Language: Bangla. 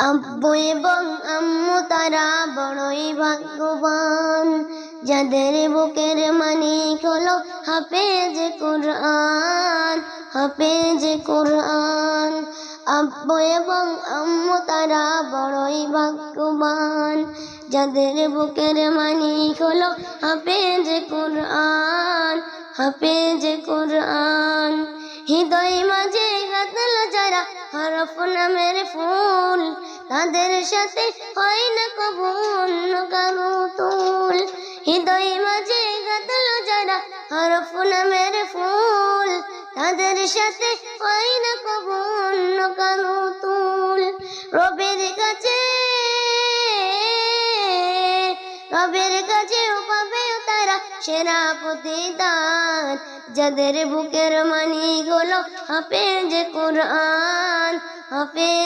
আব্বু এবং আম্মু তারা বড়ই ভাগ্যবান, যাদের বুকের মানিক হলো হাফেজ কুরআন, হাফেজ কুরআন। আব্বু এবং আম্মু তারা বড়ই ভাগ্যবান, যাদের বুকের মানিক হলো হাফেজ কুরআন, হাফেজ কুরআন। হৃদয় মাঝে গাঁথল যারা হরফ নামের ফুল, তাদের সাথে হয় না কবু অন্য কারো তুল। হৃদয় মাঝে গাঁথল যারা হরফ নামের ফুল, তাদের সাথে হয় না কবু অন্য কারো তুল। রবের কাছে পাবে তারা সেরা প্রতিদান, যাদের বুকের মানিক হলো হাফেজ কুরআন, হাফেজ